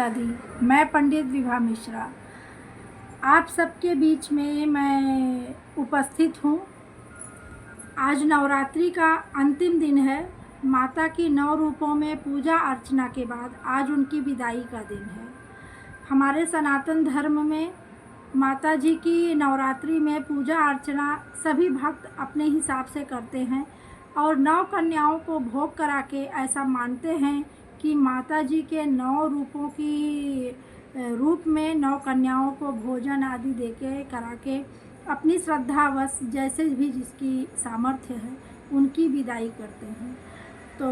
दादी, मैं पंडित विभा मिश्रा आप सबके बीच में मैं उपस्थित हूँ। आज नवरात्रि का अंतिम दिन है। माता की 9 रूपों में पूजा अर्चना के बाद आज उनकी विदाई का दिन है। हमारे सनातन धर्म में माता जी की नवरात्रि में पूजा अर्चना सभी भक्त अपने हिसाब से करते हैं और 9 कन्याओं को भोग करा के ऐसा मानते हैं कि माता जी के 9 रूपों की रूप में 9 कन्याओं को भोजन आदि दे के करा के अपनी श्रद्धावश जैसे भी जिसकी सामर्थ्य है उनकी विदाई करते हैं। तो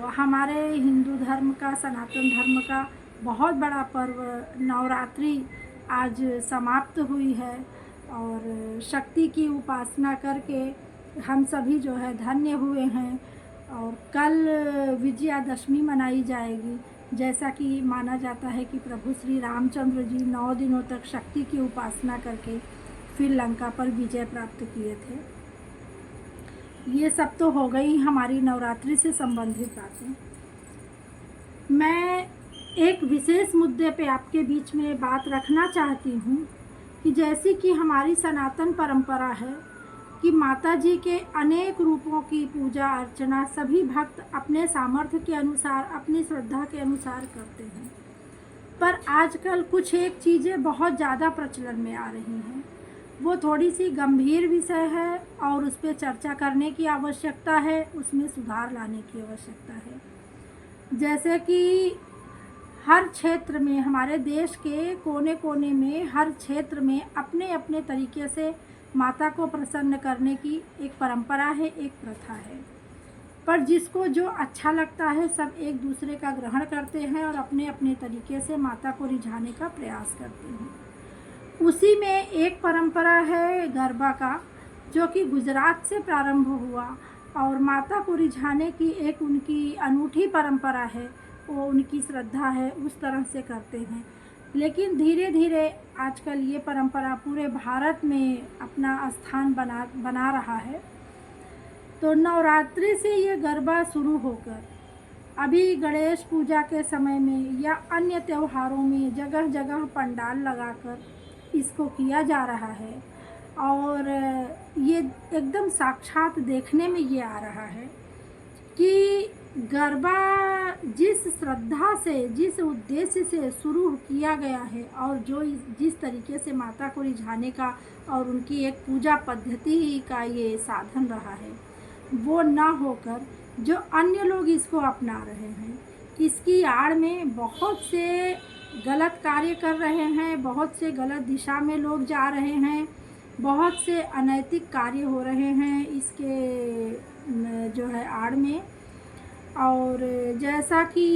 हमारे हिंदू धर्म का, सनातन धर्म का बहुत बड़ा पर्व नवरात्रि आज समाप्त हुई है और शक्ति की उपासना करके हम सभी जो है धन्य हुए हैं। और कल विजयादशमी मनाई जाएगी। जैसा कि माना जाता है कि प्रभु श्री रामचंद्र जी 9 दिनों तक शक्ति की उपासना करके फिर लंका पर विजय प्राप्त किए थे। ये सब तो हो गई हमारी नवरात्रि से संबंधित बातें। मैं एक विशेष मुद्दे पे आपके बीच में बात रखना चाहती हूँ कि जैसी कि हमारी सनातन परंपरा है कि माता जी के अनेक रूपों की पूजा अर्चना सभी भक्त अपने सामर्थ्य के अनुसार, अपनी श्रद्धा के अनुसार करते हैं। पर आजकल कुछ एक चीज़ें बहुत ज़्यादा प्रचलन में आ रही हैं। वो थोड़ी सी गंभीर विषय है और उस पर चर्चा करने की आवश्यकता है, उसमें सुधार लाने की आवश्यकता है। जैसे कि हर क्षेत्र में, हमारे देश के कोने कोने में, हर क्षेत्र में अपने अपने तरीके से माता को प्रसन्न करने की एक परंपरा है, एक प्रथा है। पर जिसको जो अच्छा लगता है सब एक दूसरे का ग्रहण करते हैं और अपने अपने तरीके से माता को रिझाने का प्रयास करते हैं। उसी में एक परंपरा है गरबा का, जो कि गुजरात से प्रारंभ हुआ और माता को रिझाने की एक उनकी अनूठी परंपरा है। वो उनकी श्रद्धा है, उस तरह से करते हैं। लेकिन धीरे धीरे आजकल ये परंपरा पूरे भारत में अपना स्थान बना रहा है। तो नवरात्रि से ये गरबा शुरू होकर अभी गणेश पूजा के समय में या अन्य त्योहारों में जगह जगह पंडाल लगाकर इसको किया जा रहा है और ये एकदम साक्षात देखने में ये आ रहा है कि गरबा जिस श्रद्धा से, जिस उद्देश्य से शुरू किया गया है और जो जिस तरीके से माता को रिझाने का और उनकी एक पूजा पद्धति का ये साधन रहा है, वो ना होकर जो अन्य लोग इसको अपना रहे हैं, इसकी आड़ में बहुत से गलत कार्य कर रहे हैं, बहुत से गलत दिशा में लोग जा रहे हैं, बहुत से अनैतिक कार्य हो रहे हैं इसके जो है आड़ में। और जैसा कि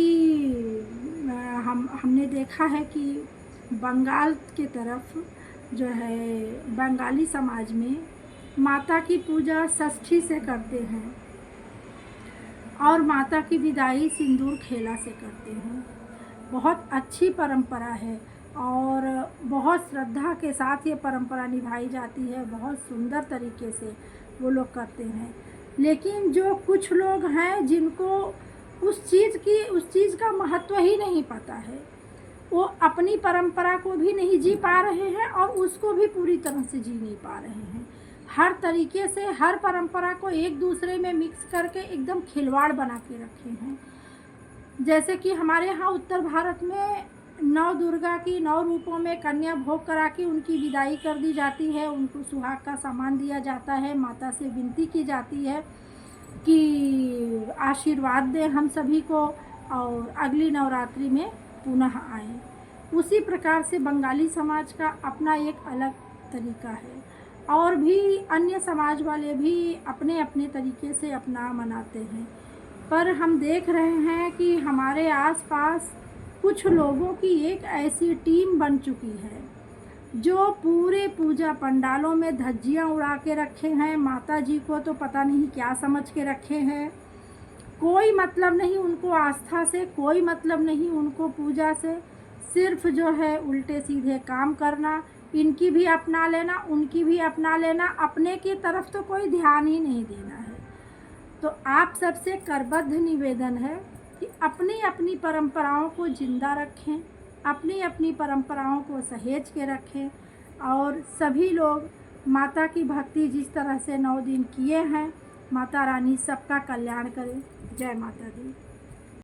हमने देखा है कि बंगाल के तरफ जो है बंगाली समाज में माता की पूजा षष्ठी से करते हैं और माता की विदाई सिंदूर खेला से करते हैं। बहुत अच्छी परंपरा है और बहुत श्रद्धा के साथ ये परंपरा निभाई जाती है। बहुत सुंदर तरीके से वो लोग करते हैं। लेकिन जो कुछ लोग हैं जिनको उस चीज़ का महत्व ही नहीं पता है, वो अपनी परंपरा को भी नहीं जी पा रहे हैं और उसको भी पूरी तरह से जी नहीं पा रहे हैं। हर तरीके से हर परंपरा को एक दूसरे में मिक्स करके एकदम खिलवाड़ बना के रखे हैं। जैसे कि हमारे यहाँ उत्तर भारत में 9 दुर्गा की 9 रूपों में कन्या भोग करा के उनकी विदाई कर दी जाती है। उनको सुहाग का सामान दिया जाता है। माता से विनती की जाती है कि आशीर्वाद दें हम सभी को और अगली नवरात्रि में पुनः आएँ। उसी प्रकार से बंगाली समाज का अपना एक अलग तरीका है और भी अन्य समाज वाले भी अपने अपने तरीके से अपना मनाते हैं। पर हम देख रहे हैं कि हमारे आसपास कुछ लोगों की एक ऐसी टीम बन चुकी है जो पूरे पूजा पंडालों में धज्जियां उड़ा के रखे हैं। माता जी को तो पता नहीं क्या समझ के रखे हैं। कोई मतलब नहीं उनको आस्था से, कोई मतलब नहीं उनको पूजा से। सिर्फ जो है उल्टे सीधे काम करना, इनकी भी अपना लेना, उनकी भी अपना लेना, अपने की तरफ तो कोई ध्यान ही नहीं देना है। तो आप सबसे करबद्ध निवेदन है कि अपनी अपनी परंपराओं को जिंदा रखें, अपनी अपनी परंपराओं को सहेज के रखें और सभी लोग माता की भक्ति जिस तरह से 9 दिन किए हैं, माता रानी सबका कल्याण करें। जय माता दी।